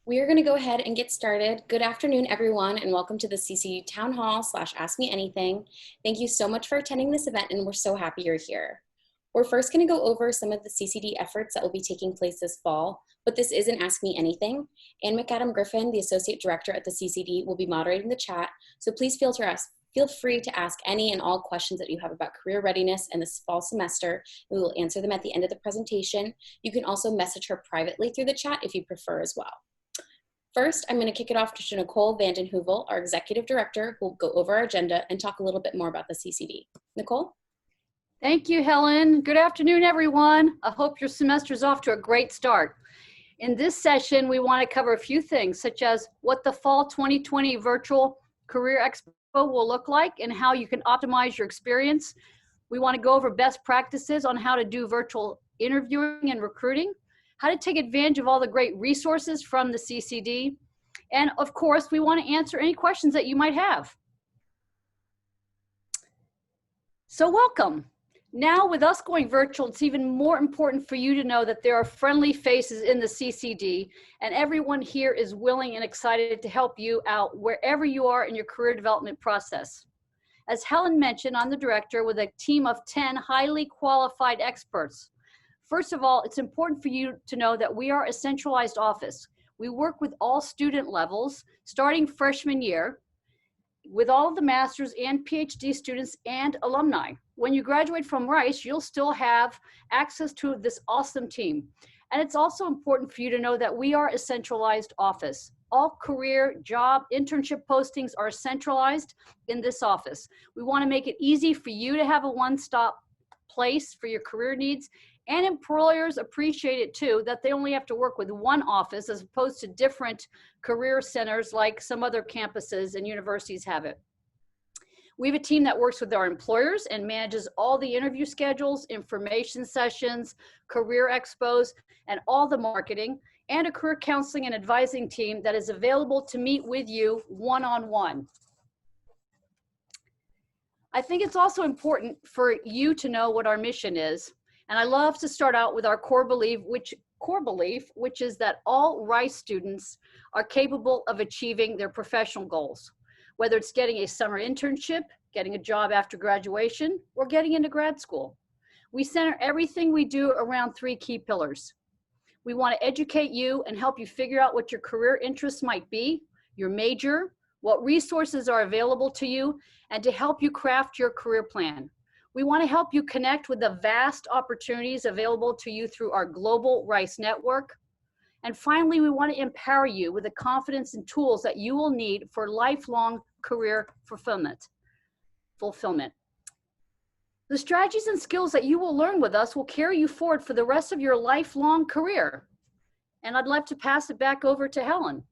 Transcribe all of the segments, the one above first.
We are going to go ahead and get started. Good afternoon, everyone, and welcome to the CCD Town Hall / Ask Me Anything. Thank you so much for attending this event, and we're so happy you're here. We're first going to go over some of the CCD efforts that will be taking place this fall, but this isn't Ask Me Anything. Ann McAdam Griffin, the Associate Director at the CCD, will be moderating the chat, so please feel free to ask any and all questions that you have about career readiness in this fall semester. We will answer them at the end of the presentation. You can also message her privately through the chat if you prefer as well. First, I'm going to kick it off to Nicole Vanden Heuvel, our Executive Director, who will go over our agenda and talk a little bit more about the CCD. Nicole? Thank you, Helen. Good afternoon, everyone. I hope your semester is off to a great start. In this session, we want to cover a few things, such as what the Fall 2020 Virtual Career Expo will look like and how you can optimize your experience. We want to go over best practices on how to do virtual interviewing and recruiting, how to take advantage of all the great resources from the CCD, and of course, we want to answer any questions that you might have. So welcome. Now, with us going virtual, it's even more important for you to know that there are friendly faces in the CCD, and everyone here is willing and excited to help you out wherever you are in your career development process. As Helen mentioned, I'm the director with a team of 10 highly qualified experts. First of all, it's important for you to know that we are a centralized office. We work with all student levels, starting freshman year, with all of the master's and PhD students and alumni. When you graduate from Rice, you'll still have access to this awesome team. And it's also important for you to know that we are a centralized office. All career, job, internship postings are centralized in this office. We want to make it easy for you to have a one-stop place for your career needs, and employers appreciate it too, that they only have to work with one office as opposed to different career centers like some other campuses and universities have it. We have a team that works with our employers and manages all the interview schedules, information sessions, career expos, and all the marketing, and a career counseling and advising team that is available to meet with you one-on-one. I think it's also important for you to know what our mission is. And I love to start out with our core belief, which is that all Rice students are capable of achieving their professional goals, whether it's getting a summer internship, getting a job after graduation, or getting into grad school. We center everything we do around 3 key pillars. We want to educate you and help you figure out what your career interests might be, your major, what resources are available to you, and to help you craft your career plan. We want to help you connect with the vast opportunities available to you through our global Rice network. And finally, we want to empower you with the confidence and tools that you will need for lifelong career fulfillment. The strategies and skills that you will learn with us will carry you forward for the rest of your lifelong career. And I'd like to pass it back over to Helen.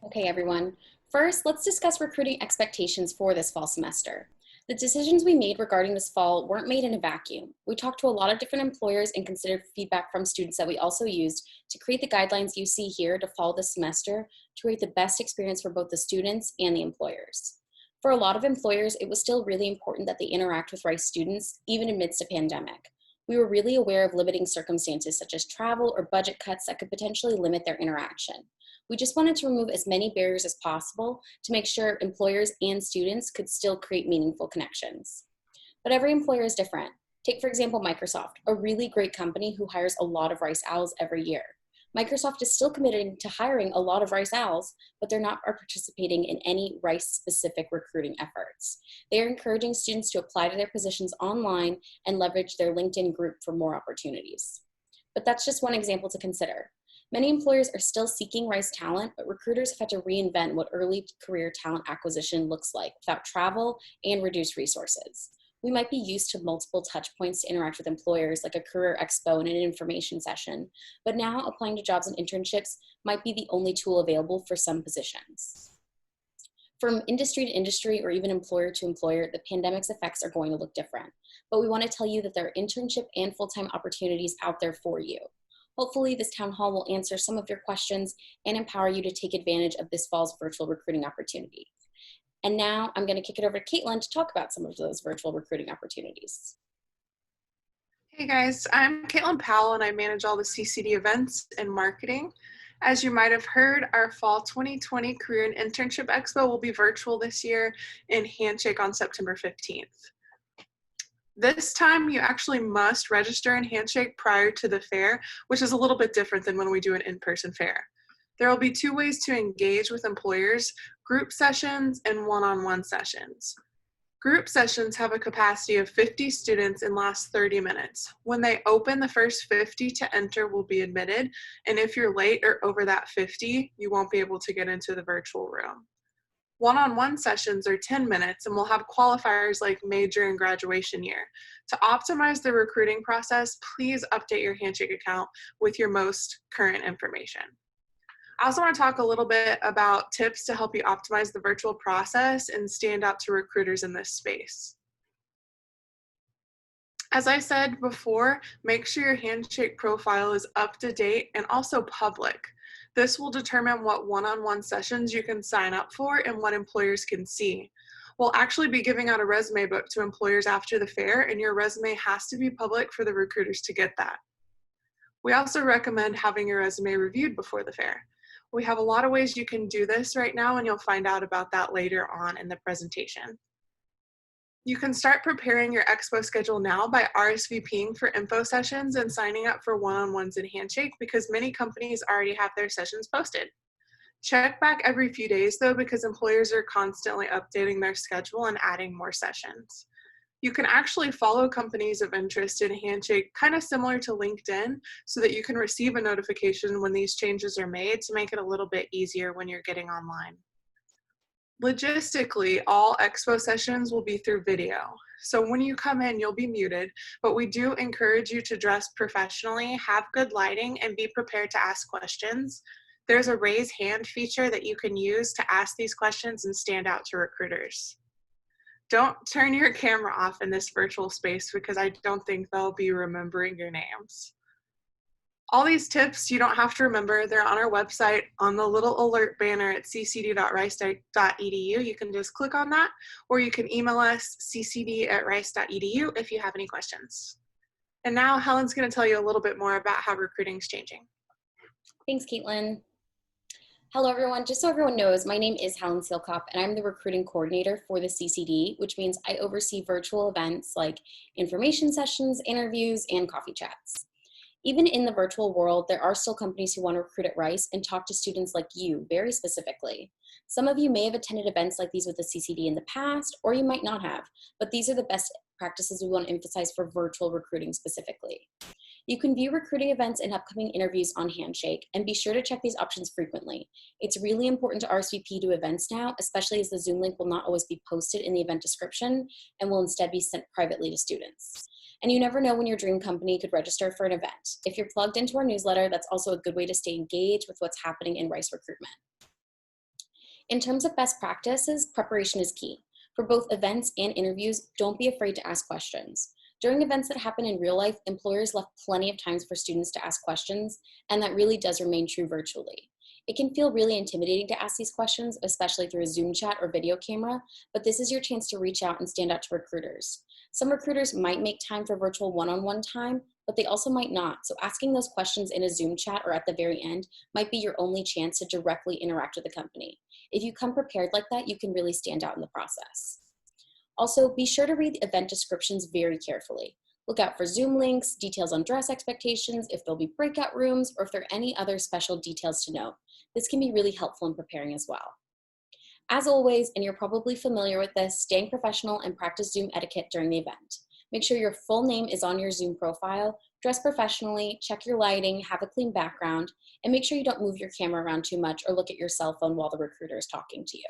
Okay, everyone. First, let's discuss recruiting expectations for this fall semester. The decisions we made regarding this fall weren't made in a vacuum. We talked to a lot of different employers and considered feedback from students that we also used to create the guidelines you see here to fall this semester to create the best experience for both the students and the employers. For a lot of employers, it was still really important that they interact with Rice students, even amidst a pandemic. We were really aware of limiting circumstances such as travel or budget cuts that could potentially limit their interaction. We just wanted to remove as many barriers as possible to make sure employers and students could still create meaningful connections. But every employer is different. Take, for example, Microsoft, a really great company who hires a lot of Rice Owls every year. Microsoft is still committed to hiring a lot of Rice Owls, but they're not participating in any Rice-specific recruiting efforts. They are encouraging students to apply to their positions online and leverage their LinkedIn group for more opportunities. But that's just one example to consider. Many employers are still seeking Rice talent, but recruiters have had to reinvent what early career talent acquisition looks like without travel and reduced resources. We might be used to multiple touch points to interact with employers like a career expo and an information session, but now applying to jobs and internships might be the only tool available for some positions. From industry to industry or even employer to employer, the pandemic's effects are going to look different, but we want to tell you that there are internship and full-time opportunities out there for you. Hopefully, this town hall will answer some of your questions and empower you to take advantage of this fall's virtual recruiting opportunity. And now I'm going to kick it over to Caitlin to talk about some of those virtual recruiting opportunities. Hey guys, I'm Caitlin Powell and I manage all the CCD events and marketing. As you might have heard, our fall 2020 Career and Internship Expo will be virtual this year in Handshake on September 15th. This time you actually must register in Handshake prior to the fair, which is a little bit different than when we do an in-person fair. There will be two ways to engage with employers: group sessions and one-on-one sessions. Group sessions have a capacity of 50 students and last 30 minutes. When they open, the first 50 to enter will be admitted, and if you're late or over that 50, you won't be able to get into the virtual room. One-on-one sessions are 10 minutes and will have qualifiers like major and graduation year. To optimize the recruiting process, please update your Handshake account with your most current information. I also want to talk a little bit about tips to help you optimize the virtual process and stand out to recruiters in this space. As I said before, make sure your Handshake profile is up to date and also public. This will determine what one-on-one sessions you can sign up for and what employers can see. We'll actually be giving out a resume book to employers after the fair, and your resume has to be public for the recruiters to get that. We also recommend having your resume reviewed before the fair. We have a lot of ways you can do this right now, and you'll find out about that later on in the presentation. You can start preparing your expo schedule now by RSVPing for info sessions and signing up for one-on-ones in Handshake, because many companies already have their sessions posted. Check back every few days though, because employers are constantly updating their schedule and adding more sessions. You can actually follow companies of interest in Handshake, kind of similar to LinkedIn, so that you can receive a notification when these changes are made to make it a little bit easier when you're getting online. Logistically, all expo sessions will be through video. So when you come in, you'll be muted, but we do encourage you to dress professionally, have good lighting, and be prepared to ask questions. There's a raise hand feature that you can use to ask these questions and stand out to recruiters. Don't turn your camera off in this virtual space, because I don't think they'll be remembering your names. All these tips you don't have to remember. They're on our website on the little alert banner at ccd.rice.edu. You can just click on that, or you can email us ccd@rice.edu if you have any questions. And now Helen's going to tell you a little bit more about how recruiting is changing. Thanks, Caitlin. Hello, everyone. Just so everyone knows, my name is Helen Seelkop, and I'm the recruiting coordinator for the CCD, which means I oversee virtual events like information sessions, interviews, and coffee chats. Even in the virtual world, there are still companies who want to recruit at Rice and talk to students like you very specifically. Some of you may have attended events like these with the CCD in the past, or you might not have, but these are the best practices we want to emphasize for virtual recruiting specifically. You can view recruiting events and upcoming interviews on Handshake, and be sure to check these options frequently. It's really important to RSVP to events now, especially as the Zoom link will not always be posted in the event description and will instead be sent privately to students. And you never know when your dream company could register for an event. If you're plugged into our newsletter, that's also a good way to stay engaged with what's happening in Rice recruitment. In terms of best practices, preparation is key. For both events and interviews, don't be afraid to ask questions. During events that happen in real life, employers left plenty of times for students to ask questions, and that really does remain true virtually. It can feel really intimidating to ask these questions, especially through a Zoom chat or video camera, but this is your chance to reach out and stand out to recruiters. Some recruiters might make time for virtual one-on-one time, but they also might not. So asking those questions in a Zoom chat or at the very end might be your only chance to directly interact with the company. If you come prepared like that, you can really stand out in the process. Also, be sure to read the event descriptions very carefully. Look out for Zoom links, details on dress expectations, if there'll be breakout rooms, or if there are any other special details to note. This can be really helpful in preparing as well. As always, and you're probably familiar with this, staying professional and practice Zoom etiquette during the event. Make sure your full name is on your Zoom profile, dress professionally, check your lighting, have a clean background, and make sure you don't move your camera around too much or look at your cell phone while the recruiter is talking to you.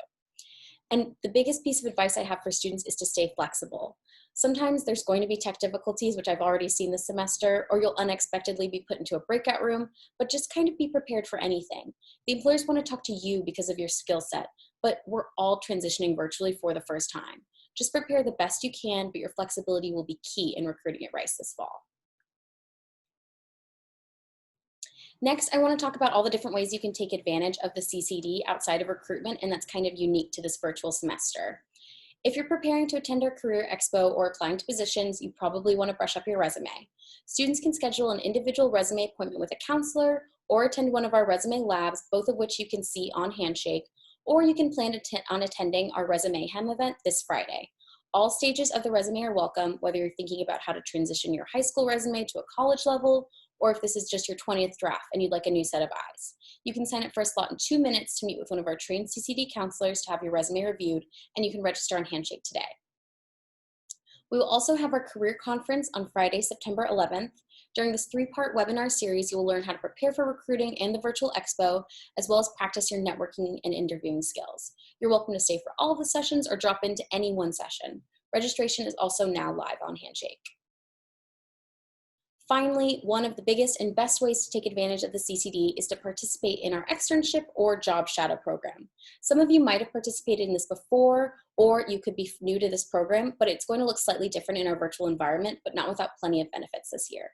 And the biggest piece of advice I have for students is to stay flexible. Sometimes there's going to be tech difficulties, which I've already seen this semester, or you'll unexpectedly be put into a breakout room, but just kind of be prepared for anything. The employers want to talk to you because of your skill set, but we're all transitioning virtually for the first time. Just prepare the best you can, but your flexibility will be key in recruiting at Rice this fall. Next, I want to talk about all the different ways you can take advantage of the CCD outside of recruitment, and that's kind of unique to this virtual semester. If you're preparing to attend our Career Expo or applying to positions, you probably want to brush up your resume. Students can schedule an individual resume appointment with a counselor or attend one of our resume labs, both of which you can see on Handshake, or you can plan on attending our Resume Hem event this Friday. All stages of the resume are welcome, whether you're thinking about how to transition your high school resume to a college level, or if this is just your 20th draft and you'd like a new set of eyes. You can sign up for a slot in 2 minutes to meet with one of our trained CCD counselors to have your resume reviewed, and you can register on Handshake today. We will also have our career conference on Friday, September 11th. During this 3-part webinar series, you will learn how to prepare for recruiting and the virtual expo, as well as practice your networking and interviewing skills. You're welcome to stay for all of the sessions or drop into any one session. Registration is also now live on Handshake. Finally, one of the biggest and best ways to take advantage of the CCD is to participate in our externship or job shadow program. Some of you might have participated in this before, or you could be new to this program, but it's going to look slightly different in our virtual environment, but not without plenty of benefits this year.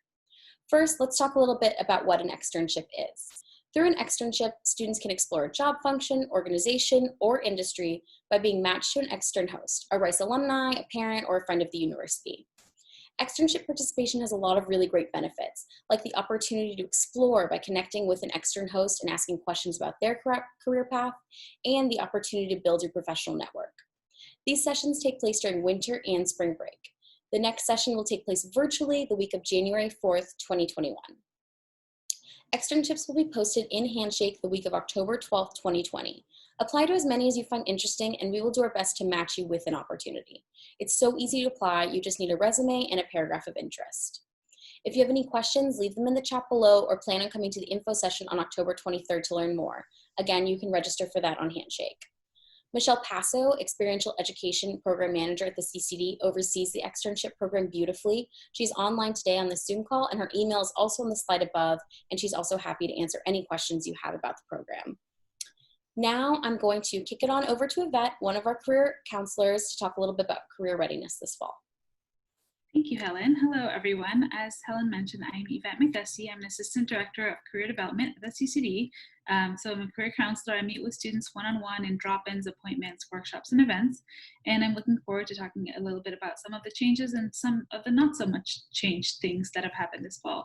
First, let's talk a little bit about what an externship is. Through an externship, students can explore a job function, organization, or industry by being matched to an extern host, a Rice alumni, a parent, or a friend of the university. Externship participation has a lot of really great benefits, like the opportunity to explore by connecting with an extern host and asking questions about their career path, and the opportunity to build your professional network. These sessions take place during winter and spring break. The next session will take place virtually the week of January 4th, 2021. Externships will be posted in Handshake the week of October 12th, 2020. Apply to as many as you find interesting, and we will do our best to match you with an opportunity. It's so easy to apply. You just need a resume and a paragraph of interest. If you have any questions, leave them in the chat below or plan on coming to the info session on October 23rd to learn more. Again, you can register for that on Handshake. Michelle Passo, Experiential Education Program Manager at the CCD, oversees the externship program beautifully. She's online today on the Zoom call, and her email is also on the slide above, and she's also happy to answer any questions you have about the program. Now I'm going to kick it on over to Yvette, one of our career counselors, to talk a little bit about career readiness this fall. Thank you, Helen. Hello, everyone. As Helen mentioned, I'm Yvette McDusty. I'm an Assistant Director of Career Development at the CCD. So I'm a career counselor. I meet with students one-on-one in drop-ins, appointments, workshops, and events. And I'm looking forward to talking a little bit about some of the changes and some of the not so much changed things that have happened this fall.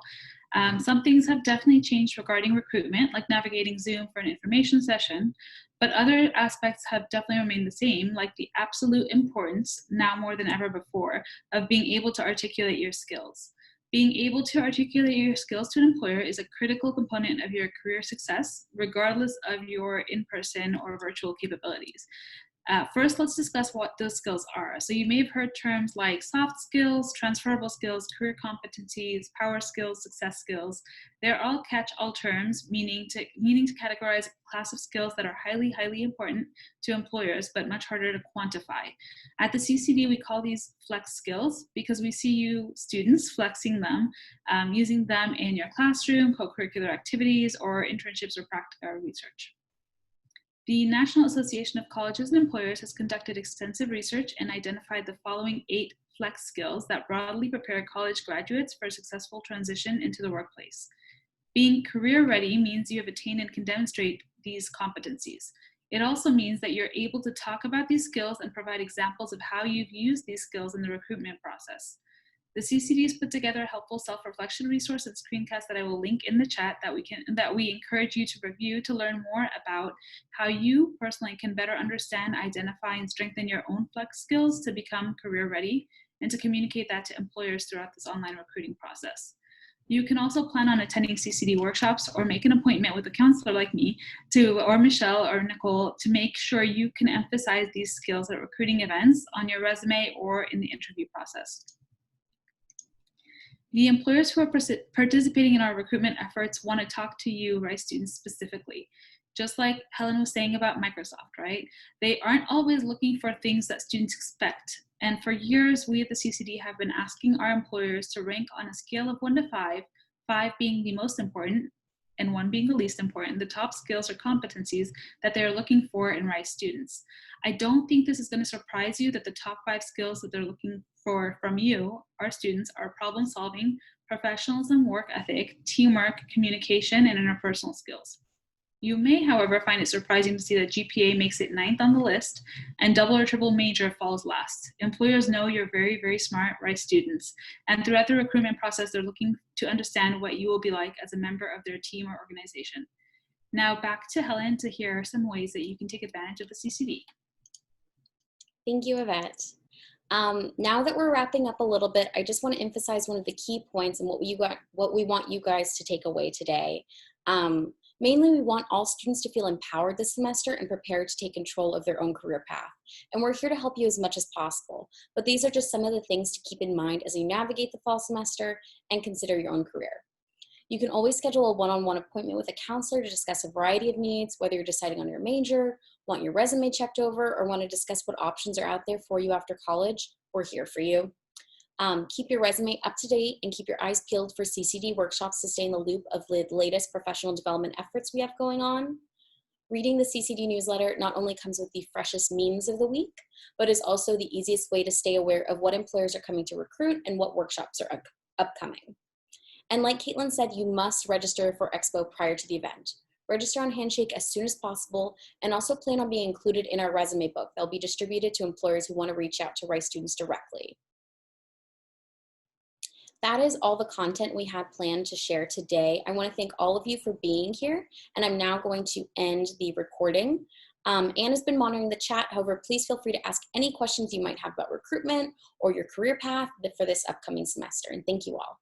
Some things have definitely changed regarding recruitment, like navigating Zoom for an information session, but other aspects have definitely remained the same, like the absolute importance, now more than ever before, of being able to articulate your skills. Being able to articulate your skills to an employer is a critical component of your career success, regardless of your in-person or virtual capabilities. First, let's discuss what those skills are. So you may have heard terms like soft skills, transferable skills, career competencies, power skills, success skills. They're all catch-all terms, meaning to categorize a class of skills that are highly, highly important to employers, but much harder to quantify. At the CCD, we call these flex skills because we see you students flexing them, using them in your classroom, co-curricular activities, or internships or practical research. The National Association of Colleges and Employers has conducted extensive research and identified the following 8 flex skills that broadly prepare college graduates for a successful transition into the workplace. Being career ready means you have attained and can demonstrate these competencies. It also means that you're able to talk about these skills and provide examples of how you've used these skills in the recruitment process. The CCD has put together a helpful self-reflection resource and screencast that I will link in the chat that we encourage you to review to learn more about how you personally can better understand, identify, and strengthen your own flex skills to become career ready and to communicate that to employers throughout this online recruiting process. You can also plan on attending CCD workshops or make an appointment with a counselor like me or Michelle or Nicole to make sure you can emphasize these skills at recruiting events on your resume or in the interview process. The employers who are participating in our recruitment efforts want to talk to you, Rice students, specifically. Just like Helen was saying about Microsoft, right? They aren't always looking for things that students expect. And for years, we at the CCD have been asking our employers to rank on a scale of 1 to 5, 5 being the most important and 1 being the least important, the top skills or competencies that they're looking for in Rice students. I don't think this is going to surprise you that the top 5 skills that they're looking for from you, our students, are problem solving, professionalism, work ethic, teamwork, communication, and interpersonal skills. You may, however, find it surprising to see that GPA makes it 9th on the list and double or triple major falls last. Employers know you're very, very smart, right students, and throughout the recruitment process, they're looking to understand what you will be like as a member of their team or organization. Now back to Helen to hear some ways that you can take advantage of the CCD. Thank you, Yvette. Now that we're wrapping up a little bit, I just want to emphasize one of the key points and what we want you guys to take away today. Mainly, we want all students to feel empowered this semester and prepared to take control of their own career path. And we're here to help you as much as possible. But these are just some of the things to keep in mind as you navigate the fall semester and consider your own career. You can always schedule a one-on-one appointment with a counselor to discuss a variety of needs, whether you're deciding on your major, want your resume checked over, or want to discuss what options are out there for you after college. We're here for you. Keep your resume up to date and keep your eyes peeled for CCD workshops to stay in the loop of the latest professional development efforts we have going on. Reading the CCD newsletter not only comes with the freshest memes of the week, but is also the easiest way to stay aware of what employers are coming to recruit and what workshops are upcoming. And like Caitlin said, you must register for Expo prior to the event. Register on Handshake as soon as possible, and also plan on being included in our resume book that will be distributed to employers who want to reach out to Rice students directly. That is all the content we had planned to share today. I want to thank all of you for being here, and I'm now going to end the recording. Anne has been monitoring the chat. However, please feel free to ask any questions you might have about recruitment or your career path for this upcoming semester, and thank you all.